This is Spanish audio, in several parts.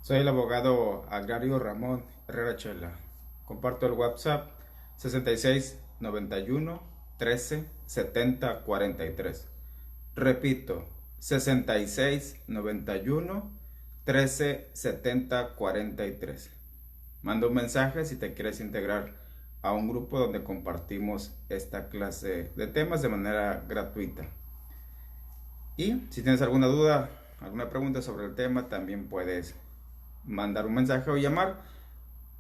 Soy el abogado agrario Ramón Herrera Chela. Comparto el WhatsApp 66 91 13 70 43. Repito, 66 91 13 70 43. Manda un mensaje si te quieres integrar a un grupo donde compartimos esta clase de temas de manera gratuita. Y si tienes alguna duda, alguna pregunta sobre el tema, también puedes mandar un mensaje o llamar.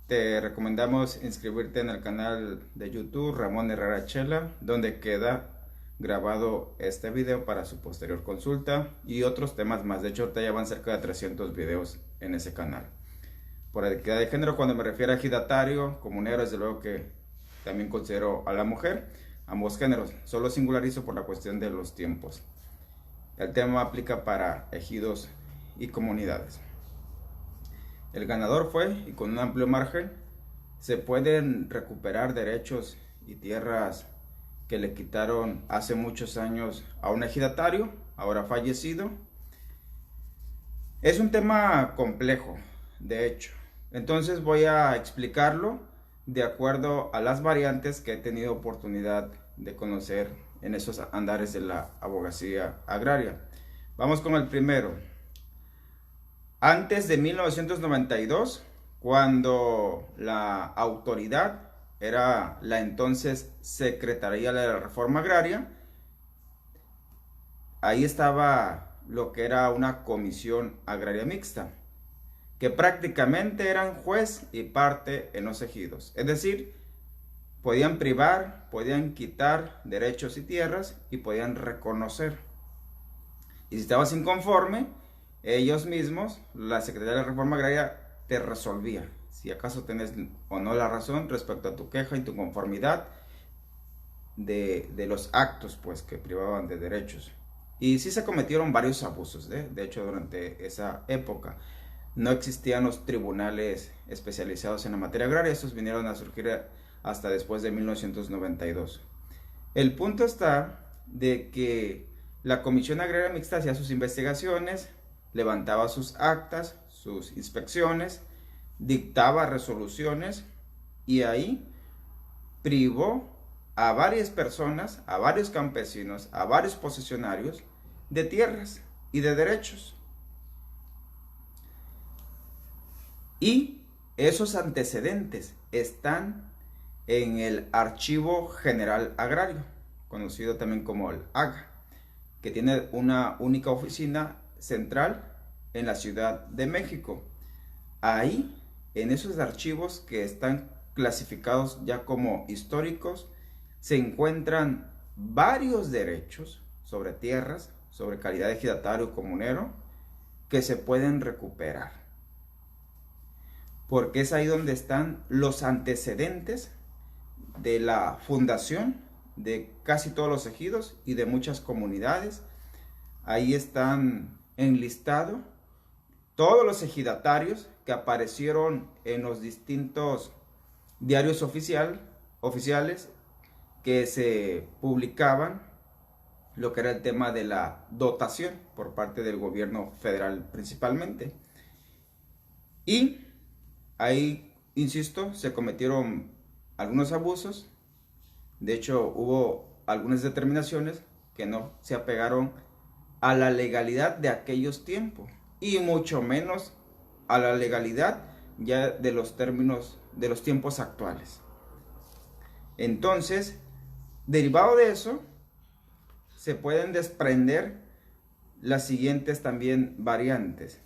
Te recomendamos inscribirte en el canal de YouTube Ramón Herrera Chela, donde queda grabado este video para su posterior consulta y otros temas más. De hecho, ahorita ya van cerca de 300 videos en ese canal. Por equidad de género, cuando me refiero a ejidatario, comunero, desde luego que también considero a la mujer, ambos géneros. Solo singularizo por la cuestión de los tiempos. El tema aplica para ejidos y comunidades. El ganador fue, y con un amplio margen, se pueden recuperar derechos y tierras que le quitaron hace muchos años a un ejidatario, ahora fallecido. Es un tema complejo, de hecho. Entonces voy a explicarlo de acuerdo a las variantes que he tenido oportunidad de conocer en esos andares de la abogacía agraria. Vamos con el primero. Antes de 1992, cuando la autoridad era la entonces Secretaría de la Reforma Agraria, ahí estaba lo que era una comisión agraria mixta, que prácticamente eran juez y parte en los ejidos. Es decir, podían privar, podían quitar derechos y tierras y podían reconocer. Y si estabas inconforme, ellos mismos, la Secretaría de la Reforma Agraria, te resolvía si acaso tenés o no la razón respecto a tu queja y tu conformidad de los actos pues que privaban de derechos. Y sí se cometieron varios abusos, de hecho durante esa época no existían los tribunales especializados en la materia agraria. Estos vinieron a surgir hasta después de 1992. El punto está de que la Comisión Agraria Mixta hacía sus investigaciones, levantaba sus actas, sus inspecciones, dictaba resoluciones y ahí privó a varias personas, a varios campesinos, a varios posesionarios de tierras y de derechos. Y esos antecedentes están en el Archivo General Agrario, conocido también como el AGA, que tiene una única oficina central en la Ciudad de México. Ahí, en esos archivos que están clasificados ya como históricos, se encuentran varios derechos sobre tierras, sobre calidad de ejidatario comunero, que se pueden recuperar. Porque es ahí donde están los antecedentes de la fundación de casi todos los ejidos y de muchas comunidades. Ahí están enlistados todos los ejidatarios que aparecieron en los distintos diarios oficiales que se publicaban lo que era el tema de la dotación por parte del gobierno federal principalmente. Y ahí, insisto, se cometieron algunos abusos. De hecho, hubo algunas determinaciones que no se apegaron a la legalidad de aquellos tiempos y mucho menos a la legalidad ya de los términos de los tiempos actuales. Entonces, derivado de eso, se pueden desprender las siguientes también variantes.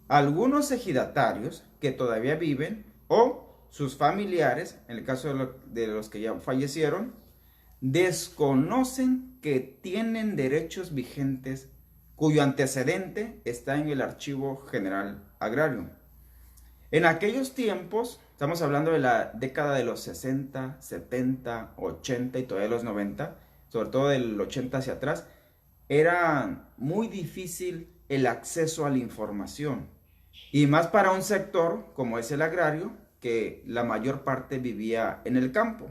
Algunos ejidatarios que todavía viven o sus familiares, en el caso de los que ya fallecieron, desconocen que tienen derechos vigentes cuyo antecedente está en el Archivo General Agrario. En aquellos tiempos, estamos hablando de la década de los 60, 70, 80 y todavía los 90, sobre todo del 80 hacia atrás, era muy difícil el acceso a la información. Y más para un sector como es el agrario, que la mayor parte vivía en el campo.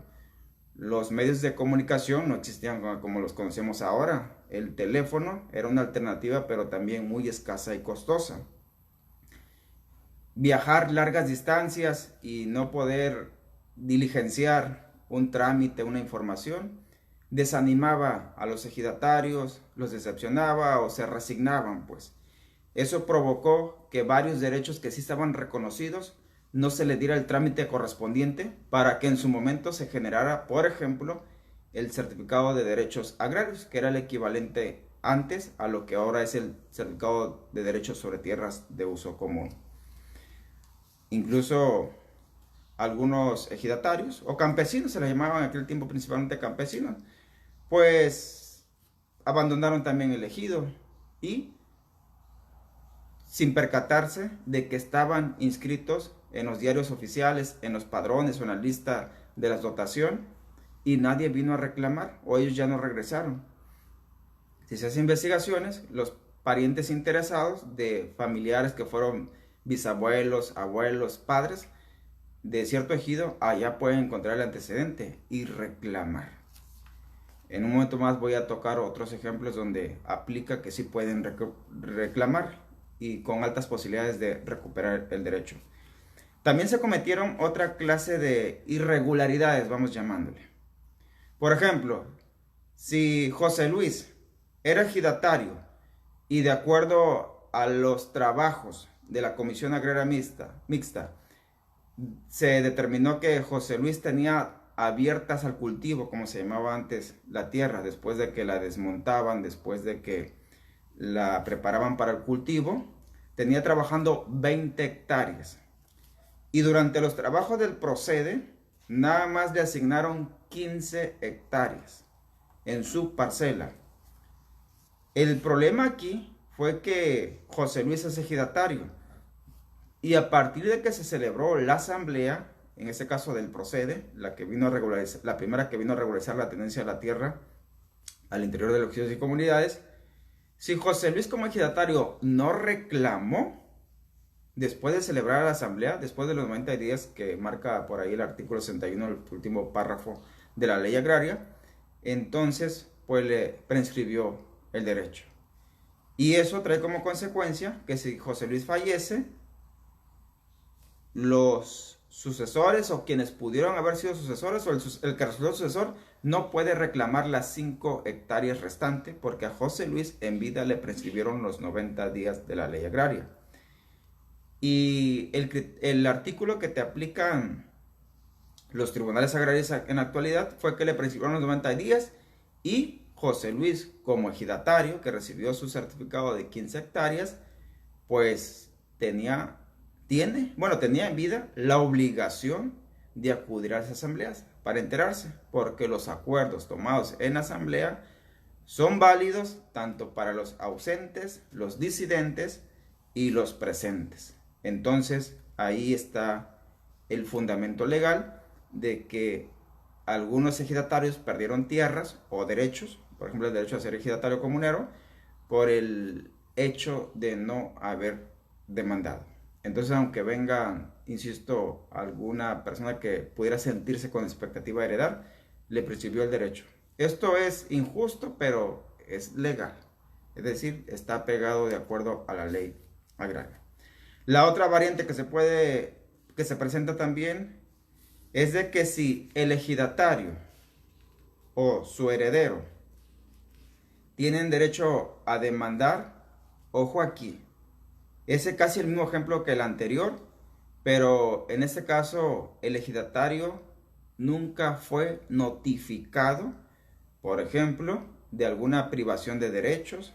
Los medios de comunicación no existían como los conocemos ahora. El teléfono era una alternativa, pero también muy escasa y costosa. viajar largas distancias y no poder diligenciar un trámite, una información, desanimaba a los ejidatarios, los decepcionaba o se resignaban, pues. Eso provocó que varios derechos que sí estaban reconocidos no se le diera el trámite correspondiente para que en su momento se generara, por ejemplo, el certificado de derechos agrarios, que era el equivalente antes a lo que ahora es el certificado de derechos sobre tierras de uso común. Incluso algunos ejidatarios o campesinos, se les llamaban en aquel tiempo principalmente campesinos, pues abandonaron también el ejido y sin percatarse de que estaban inscritos en los diarios oficiales, en los padrones o en la lista de la dotación, y nadie vino a reclamar o ellos ya no regresaron. Si se hacen investigaciones, los parientes interesados de familiares que fueron bisabuelos, abuelos, padres de cierto ejido, allá pueden encontrar el antecedente y reclamar. En un momento más voy a tocar otros ejemplos donde aplica que sí pueden reclamar y con altas posibilidades de recuperar el derecho. También se cometieron otra clase de irregularidades, vamos llamándole. Por ejemplo, si José Luis era ejidatario y de acuerdo a los trabajos de la Comisión Agraria Mixta, se determinó que José Luis tenía abiertas al cultivo, como se llamaba antes, la tierra, después de que la desmontaban, después de que la preparaban para el cultivo, tenía trabajando 20 hectáreas. Y durante los trabajos del procede, nada más le asignaron 15 hectáreas en su parcela. El problema aquí fue que José Luis es ejidatario. Y a partir de que se celebró la asamblea, en este caso del procede, la primera que vino a regularizar la tenencia de la tierra al interior de los ejidos y comunidades, si José Luis como ejidatario no reclamó, después de celebrar la asamblea, después de los 90 días que marca por ahí el artículo 61, el último párrafo de la ley agraria, entonces pues le prescribió el derecho. Y eso trae como consecuencia que si José Luis fallece, los sucesores o quienes pudieron haber sido sucesores o el que resultó sucesor no puede reclamar las 5 hectáreas restantes porque a José Luis en vida le prescribieron los 90 días de la ley agraria. Y el artículo que te aplican los tribunales agrarios en la actualidad fue que le prescribieron los 90 días y José Luis como ejidatario que recibió su certificado de 15 hectáreas pues tenía en vida la obligación de acudir a las asambleas para enterarse, porque los acuerdos tomados en asamblea son válidos tanto para los ausentes, los disidentes y los presentes. Entonces, ahí está el fundamento legal de que algunos ejidatarios perdieron tierras o derechos, por ejemplo, el derecho a ser ejidatario comunero, por el hecho de no haber demandado. Entonces, aunque venga, insisto, alguna persona que pudiera sentirse con expectativa de heredar, le prescribió el derecho. Esto es injusto, pero es legal. Es decir, está pegado de acuerdo a la ley agraria. La otra variante que se presenta también es de que si el ejidatario o su heredero tienen derecho a demandar, ojo aquí, ese es casi el mismo ejemplo que el anterior, pero en este caso el ejidatario nunca fue notificado, por ejemplo, de alguna privación de derechos,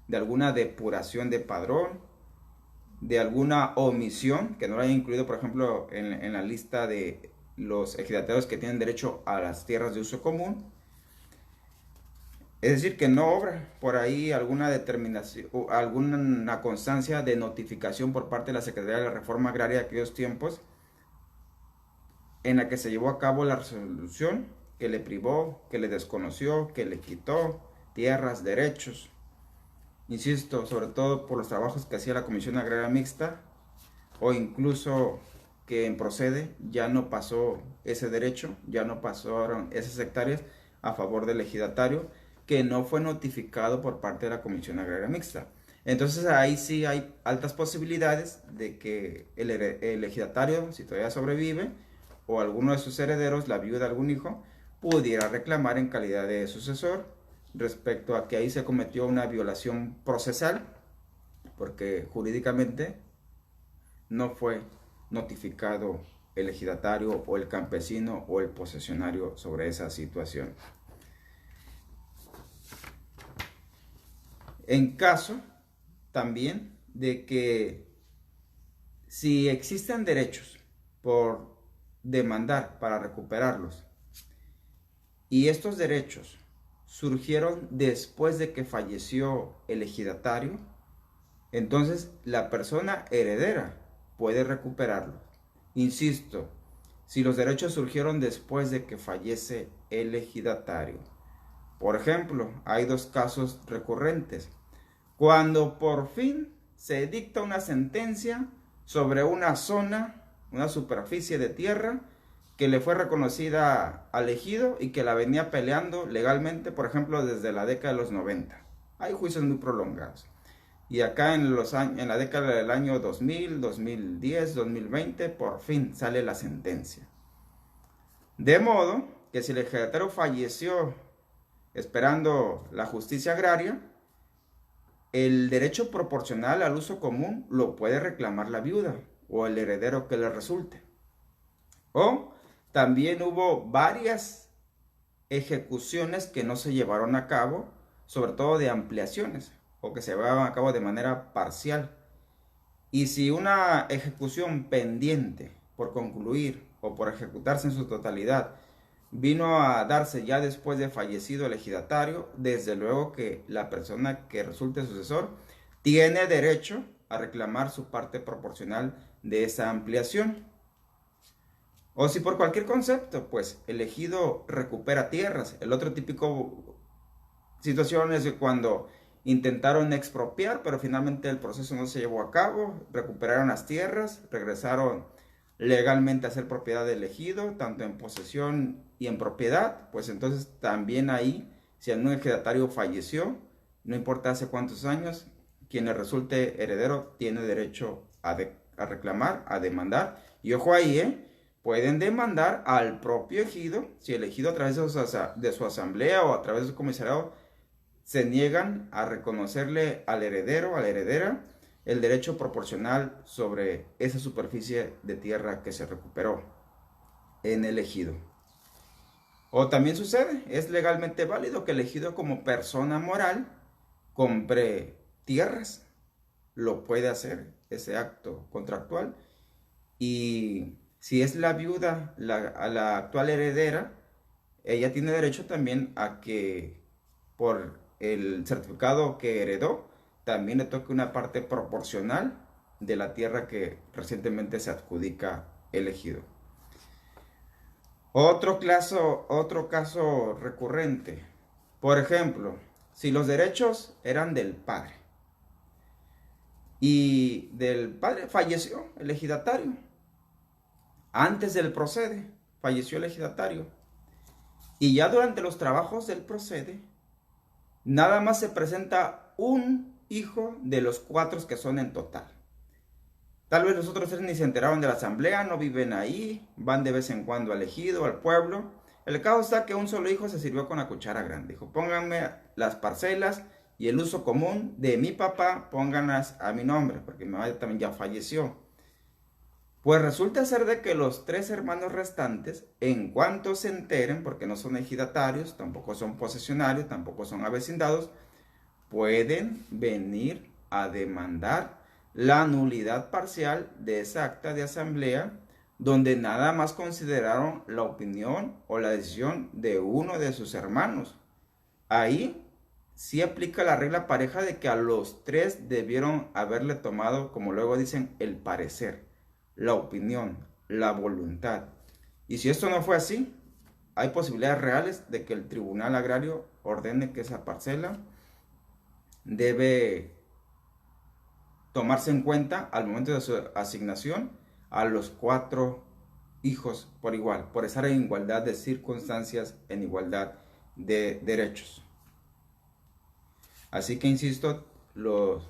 de alguna depuración de padrón, de alguna omisión que no lo haya incluido, por ejemplo, en la lista de los ejidatarios que tienen derecho a las tierras de uso común. Es decir, que no obra por ahí alguna determinación, alguna constancia de notificación por parte de la Secretaría de la Reforma Agraria de aquellos tiempos en la que se llevó a cabo la resolución que le privó, que le desconoció, que le quitó tierras, derechos. Insisto, sobre todo por los trabajos que hacía la Comisión Agraria Mixta o incluso que en procede ya no pasó ese derecho, ya no pasaron esas hectáreas a favor del ejidatario que no fue notificado por parte de la Comisión Agraria Mixta. Entonces ahí sí hay altas posibilidades de que el ejidatario, si todavía sobrevive, o alguno de sus herederos, la viuda de algún hijo, pudiera reclamar en calidad de sucesor respecto a que ahí se cometió una violación procesal, porque jurídicamente no fue notificado el ejidatario o el campesino o el posesionario sobre esa situación. En caso también de que si existen derechos por demandar para recuperarlos y estos derechos surgieron después de que falleció el ejidatario, entonces la persona heredera puede recuperarlos. Insisto, si los derechos surgieron después de que fallece el ejidatario. Por ejemplo, hay dos casos recurrentes. Cuando por fin se dicta una sentencia sobre una zona, una superficie de tierra que le fue reconocida al ejido y que la venía peleando legalmente, por ejemplo, desde la década de los 90. Hay juicios muy prolongados. Y acá en la década del año 2000, 2010, 2020, por fin sale la sentencia. De modo que si el ejidatario falleció esperando la justicia agraria, el derecho proporcional al uso común lo puede reclamar la viuda o el heredero que le resulte. O también hubo varias ejecuciones que no se llevaron a cabo, sobre todo de ampliaciones, o que se llevaban a cabo de manera parcial. Y si una ejecución pendiente por concluir o por ejecutarse en su totalidad vino a darse ya después de fallecido el ejidatario, desde luego que la persona que resulte sucesor tiene derecho a reclamar su parte proporcional de esa ampliación. O si por cualquier concepto, pues el ejido recupera tierras. El otro típico situación es de cuando intentaron expropiar, pero finalmente el proceso no se llevó a cabo, recuperaron las tierras, regresaron legalmente a ser propiedad del ejido, tanto en posesión y en propiedad, pues entonces también ahí, si un ejidatario falleció, no importa hace cuántos años, quien le resulte heredero tiene derecho a reclamar, a demandar, y ojo ahí, pueden demandar al propio ejido, si el ejido a través de su asamblea o a través de su comisariado se niegan a reconocerle al heredero, a la heredera, el derecho proporcional sobre esa superficie de tierra que se recuperó en el ejido. O también sucede, es legalmente válido que el ejido como persona moral compre tierras, lo puede hacer ese acto contractual, y si es la viuda, la actual heredera, ella tiene derecho también a que por el certificado que heredó, también le toque una parte proporcional de la tierra que recientemente se adjudica el ejido. Otro caso recurrente. Por ejemplo, si los derechos eran del padre y del padre falleció el ejidatario, antes del procede, falleció el ejidatario, y ya durante los trabajos del procede, nada más se presenta un hijo de los 4 que son en total. Tal vez los otros 3 ni se enteraron de la asamblea, no viven ahí, van de vez en cuando al ejido, al pueblo. El caso está que un solo hijo se sirvió con la cuchara grande. Dijo, pónganme las parcelas y el uso común de mi papá, pónganlas a mi nombre, porque mi mamá también ya falleció. Pues resulta ser de que los 3 hermanos restantes, en cuanto se enteren, porque no son ejidatarios, tampoco son posesionarios, tampoco son avecindados, pueden venir a demandar la nulidad parcial de esa acta de asamblea, donde nada más consideraron la opinión o la decisión de uno de sus hermanos. Ahí sí aplica la regla pareja de que a los 3 debieron haberle tomado, como luego dicen, el parecer, la opinión, la voluntad. Y si esto no fue así, hay posibilidades reales de que el tribunal agrario ordene que esa parcela debe tomarse en cuenta al momento de su asignación a los 4 hijos por igual, por estar en igualdad de circunstancias, en igualdad de derechos. Así que insisto,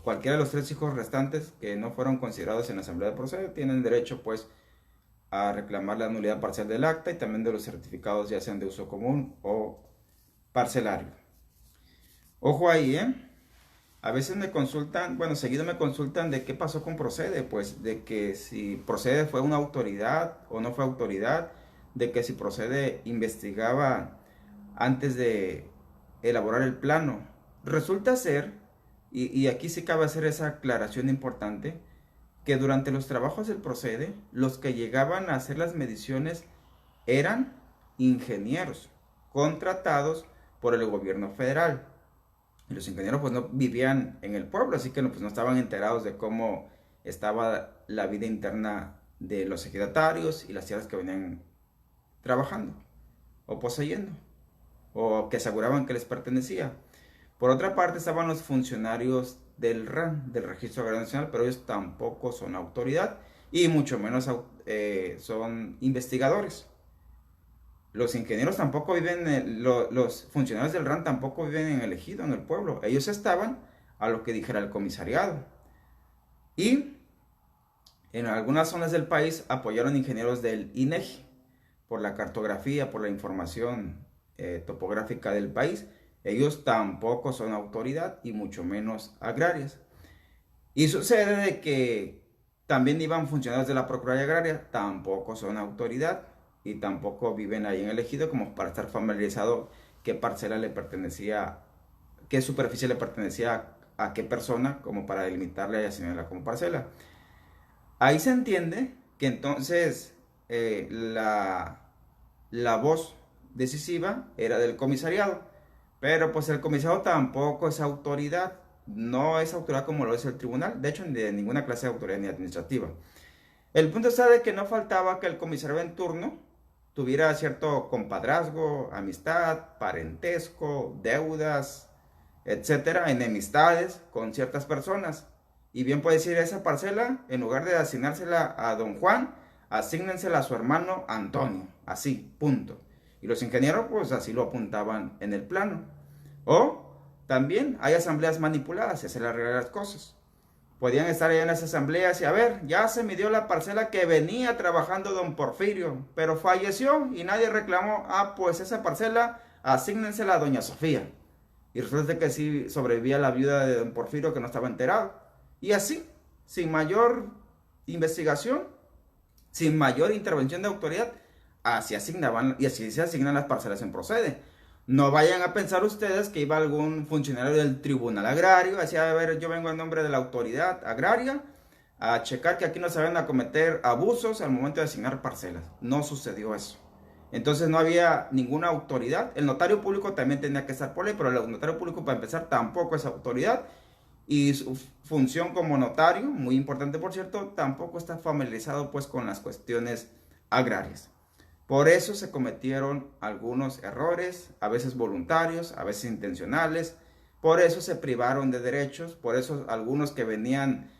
cualquiera de los 3 hijos restantes que no fueron considerados en la asamblea de procede tienen derecho pues a reclamar la nulidad parcial del acta y también de los certificados, ya sean de uso común o parcelario. Ojo ahí, a veces me consultan, bueno, seguido me consultan de qué pasó con Procede, pues de que si Procede fue una autoridad o no fue autoridad, de que si Procede investigaba antes de elaborar el plano. Resulta ser, y aquí sí cabe hacer esa aclaración importante, que durante los trabajos del Procede, los que llegaban a hacer las mediciones eran ingenieros contratados por el gobierno federal. Y los ingenieros pues no vivían en el pueblo, así que pues no estaban enterados de cómo estaba la vida interna de los ejidatarios y las tierras que venían trabajando o poseyendo o que aseguraban que les pertenecía. Por otra parte estaban los funcionarios del RAN, del Registro Agrario Nacional, pero ellos tampoco son autoridad y mucho menos son investigadores. Los ingenieros tampoco viven, los funcionarios del RAN tampoco viven en el ejido, en el pueblo. Ellos estaban a lo que dijera el comisariado. Y en algunas zonas del país apoyaron ingenieros del INEGI por la cartografía, por la información topográfica del país. Ellos tampoco son autoridad y mucho menos agrarias. Y sucede de que también iban funcionarios de la Procuraduría Agraria, tampoco son autoridad y tampoco viven ahí en el ejido como para estar familiarizado qué parcela le pertenecía, qué superficie le pertenecía a qué persona, como para delimitarle y asignarla como parcela. Ahí se entiende que entonces la voz decisiva era del comisariado, pero pues el comisariado tampoco es autoridad, no es autoridad como lo es el tribunal, de hecho ni de ninguna clase de autoridad ni administrativa. El punto está de que no faltaba que el comisario en turno tuviera cierto compadrazgo, amistad, parentesco, deudas, etcétera, enemistades con ciertas personas. Y bien puede decir, esa parcela, en lugar de asignársela a don Juan, asígnensela a su hermano Antonio, así, punto. Y los ingenieros pues así lo apuntaban en el plano. O también hay asambleas manipuladas, y se le arreglan las cosas. Podían estar ahí en las asambleas y a ver, ya se midió la parcela que venía trabajando don Porfirio, pero falleció y nadie reclamó. Ah, pues esa parcela asígnensela a doña Sofía. Y resulta que sí sobrevivía la viuda de don Porfirio que no estaba enterado. Y así, sin mayor investigación, sin mayor intervención de autoridad, así asignaban y así se asignan las parcelas en Procede. No vayan a pensar ustedes que iba algún funcionario del Tribunal Agrario, decía, a ver, yo vengo en nombre de la autoridad agraria a checar que aquí no se vayan a cometer abusos al momento de asignar parcelas. No sucedió eso. Entonces no había ninguna autoridad. El notario público también tenía que estar por ley, pero el notario público, para empezar, tampoco es autoridad. Y su función como notario, muy importante por cierto, tampoco está familiarizado pues con las cuestiones agrarias. Por eso se cometieron algunos errores, a veces voluntarios, a veces intencionales. Por eso se privaron de derechos, por eso algunos que venían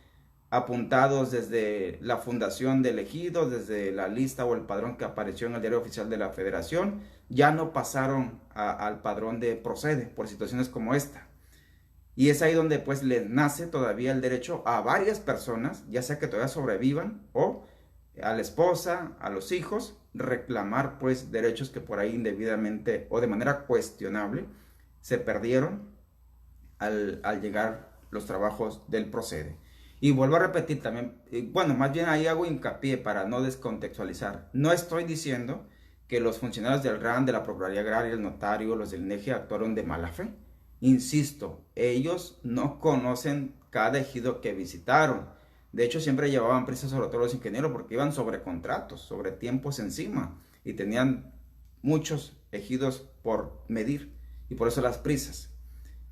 apuntados desde la fundación del ejido, desde la lista o el padrón que apareció en el diario oficial de la Federación, ya no pasaron al padrón de Procede por situaciones como esta. Y es ahí donde pues les nace todavía el derecho a varias personas, ya sea que todavía sobrevivan o a la esposa, a los hijos, reclamar pues derechos que por ahí indebidamente o de manera cuestionable se perdieron al llegar los trabajos del Procede. Y vuelvo a repetir también, bueno, más bien ahí hago hincapié para no descontextualizar. No estoy diciendo que los funcionarios del RAN, de la Procuraduría Agraria, el notario, los del INEGI actuaron de mala fe. Insisto, ellos no conocen cada ejido que visitaron. De hecho, siempre llevaban prisa, sobre todo los ingenieros, porque iban sobre contratos, sobre tiempos encima, y tenían muchos ejidos por medir, y por eso las prisas.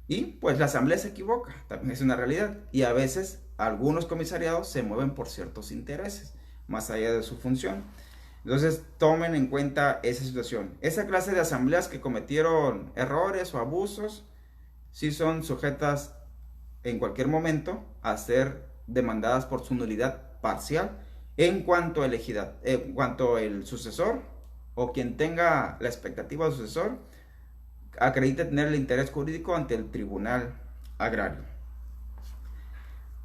Y pues la asamblea se equivoca, también es una realidad, y a veces algunos comisariados se mueven por ciertos intereses, más allá de su función. Entonces tomen en cuenta esa situación. Esa clase de asambleas que cometieron errores o abusos, sí son sujetas en cualquier momento a ser demandadas por su nulidad parcial en cuanto el sucesor o quien tenga la expectativa de sucesor acredite tener el interés jurídico ante el Tribunal Agrario.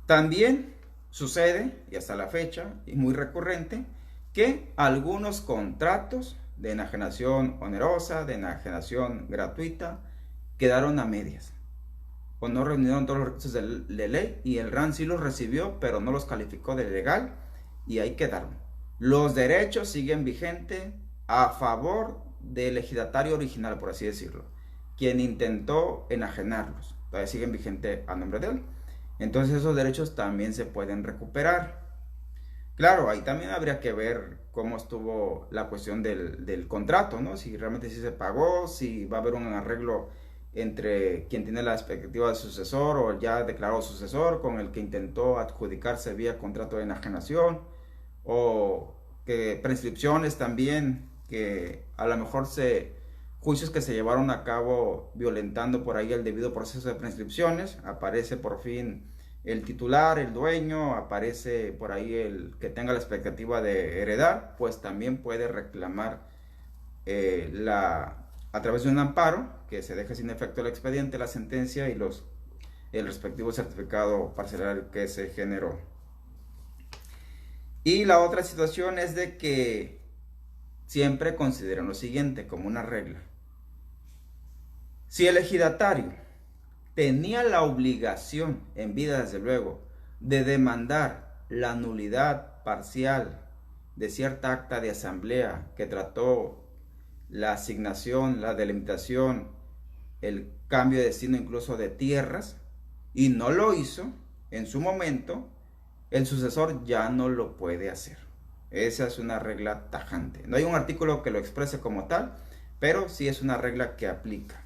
También sucede, y hasta la fecha, y muy recurrente, que algunos contratos de enajenación onerosa, de enajenación gratuita, quedaron a medias o no reunieron todos los requisitos de ley, y el RAN sí los recibió, pero no los calificó de legal, y ahí quedaron. Los derechos siguen vigentes a favor del ejidatario original, por así decirlo, quien intentó enajenarlos. Todavía siguen vigentes a nombre de él. Entonces esos derechos también se pueden recuperar. Claro, ahí también habría que ver cómo estuvo la cuestión del contrato, ¿no? Si realmente sí se pagó, si va a haber un arreglo entre quien tiene la expectativa de sucesor o ya declarado sucesor con el que intentó adjudicarse vía contrato de enajenación, o que prescripciones también, que a lo mejor juicios que se llevaron a cabo violentando por ahí el debido proceso de prescripciones, aparece por fin el titular, el dueño, aparece por ahí el que tenga la expectativa de heredar, pues también puede reclamar a través de un amparo que se deje sin efecto el expediente, la sentencia y el respectivo certificado parcelario que se generó. Y la otra situación es de que siempre consideren lo siguiente como una regla. Si el ejidatario tenía la obligación, en vida desde luego, de demandar la nulidad parcial de cierta acta de asamblea que trató la asignación, la delimitación, el cambio de destino incluso de tierras, y no lo hizo en su momento, el sucesor ya no lo puede hacer. Esa es una regla tajante. No hay un artículo que lo exprese como tal, pero sí es una regla que aplica.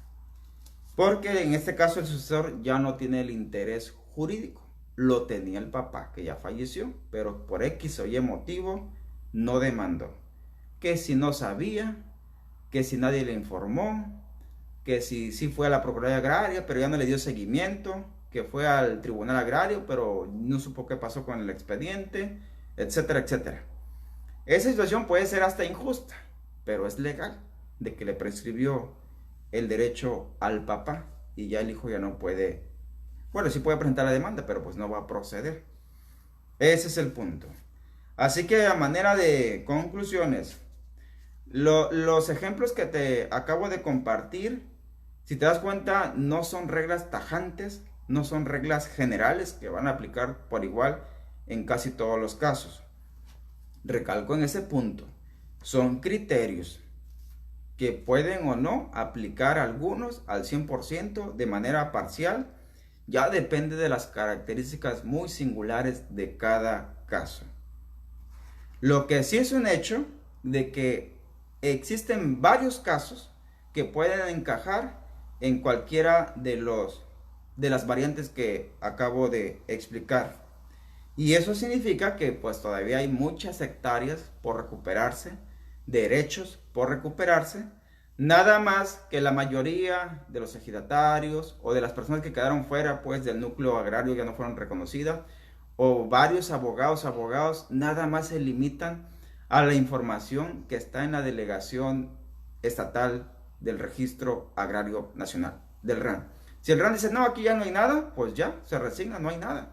Porque en este caso el sucesor ya no tiene el interés jurídico. Lo tenía el papá, que ya falleció, pero por X o Y motivo no demandó. Que si no sabía, que si nadie le informó, que si fue a la Procuraduría Agraria, pero ya no le dio seguimiento, que fue al Tribunal Agrario, pero no supo qué pasó con el expediente, etcétera, etcétera. Esa situación puede ser hasta injusta, pero es legal, de que le prescribió el derecho al papá y ya el hijo ya no puede, bueno, sí puede presentar la demanda, pero pues no va a proceder. Ese es el punto. Así que a manera de conclusiones, los ejemplos que te acabo de compartir, si te das cuenta, no son reglas tajantes, no son reglas generales que van a aplicar por igual en casi todos los casos. Recalco en ese punto, son criterios que pueden o no aplicar algunos al 100% de manera parcial, ya depende de las características muy singulares de cada caso. Lo que sí es un hecho de que existen varios casos que pueden encajar en cualquiera de las variantes que acabo de explicar. Y eso significa que pues todavía hay muchas hectáreas por recuperarse, derechos por recuperarse, nada más que la mayoría de los ejidatarios o de las personas que quedaron fuera pues del núcleo agrario ya no fueron reconocidas, o varios abogados nada más se limitan a la información que está en la delegación estatal del Registro Agrario Nacional, del RAN. Si el RAN dice, no, aquí ya no hay nada, pues ya, se resigna, no hay nada.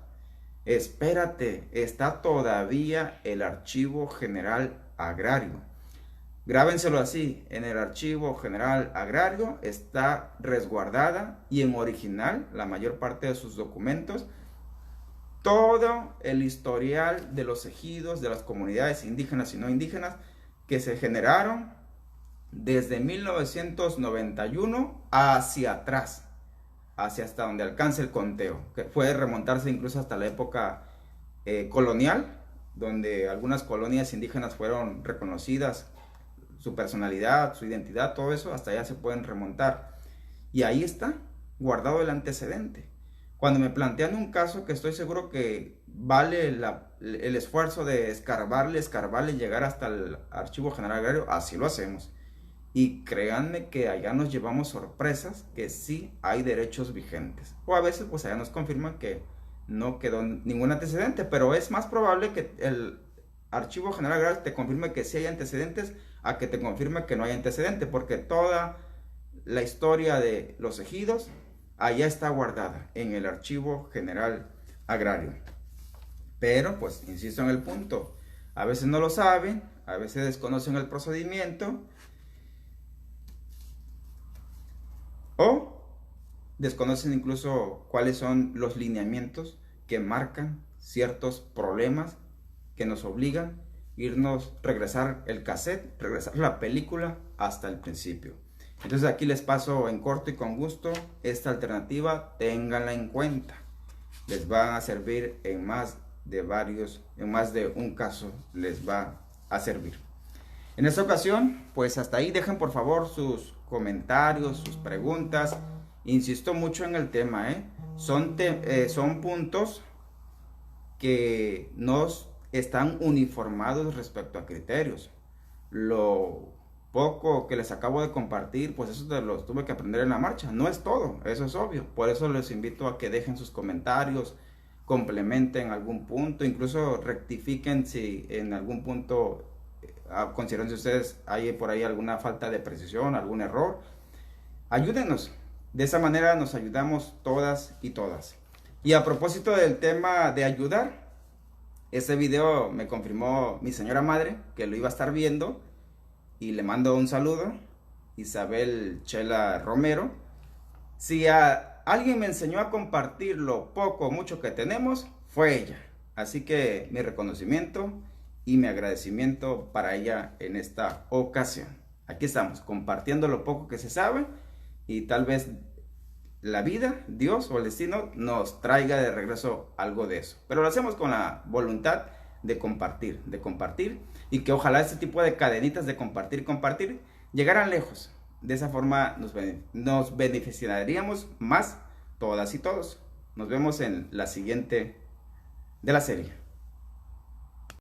Espérate, está todavía el Archivo General Agrario. Grábenselo así, en el Archivo General Agrario está resguardada y en original, la mayor parte de sus documentos, todo el historial de los ejidos, de las comunidades indígenas y no indígenas que se generaron desde 1991 hacia atrás, hacia hasta donde alcance el conteo, que puede remontarse incluso hasta la época colonial, donde algunas colonias indígenas fueron reconocidas, su personalidad, su identidad, todo eso, hasta allá se pueden remontar. Y ahí está, guardado el antecedente. Cuando me plantean un caso que estoy seguro que vale el esfuerzo de escarbarle, llegar hasta el Archivo General Agrario, así lo hacemos. Y créanme que allá nos llevamos sorpresas, que sí hay derechos vigentes. O a veces pues allá nos confirman que no quedó ningún antecedente, pero es más probable que el Archivo General Agrario te confirme que sí hay antecedentes a que te confirme que no hay antecedente, porque toda la historia de los ejidos allá está guardada en el Archivo General Agrario. Pero pues insisto en el punto, a veces no lo saben, a veces desconocen el procedimiento o desconocen incluso cuáles son los lineamientos que marcan ciertos problemas que nos obligan a regresar el cassette, regresar la película hasta el principio. Entonces aquí les paso en corto y con gusto esta alternativa, ténganla en cuenta. Les van a servir en más de un caso les va a servir. En esta ocasión, pues hasta ahí. Dejen por favor sus comentarios, sus preguntas. Insisto mucho en el tema, son puntos que nos están uniformados respecto a criterios. Lo poco que les acabo de compartir, pues eso los tuve que aprender en la marcha. No es todo, eso es obvio. Por eso les invito a que dejen sus comentarios, complementen algún punto, incluso rectifiquen si en algún punto consideran si ustedes hay por ahí alguna falta de precisión, algún error. Ayúdenos, de esa manera nos ayudamos todas y todas. Y a propósito del tema de ayudar, este video me confirmó mi señora madre que lo iba a estar viendo y le mando un saludo, Isabel Chela Romero. Si alguien me enseñó a compartir lo poco o mucho que tenemos, fue ella. Así que mi reconocimiento y mi agradecimiento para ella en esta ocasión. Aquí estamos, compartiendo lo poco que se sabe y tal vez la vida, Dios o el destino nos traiga de regreso algo de eso. Pero lo hacemos con la voluntad de compartir y que ojalá este tipo de cadenitas de compartir llegaran lejos. De esa forma nos beneficiaríamos más todas y todos. Nos vemos en la siguiente de la serie.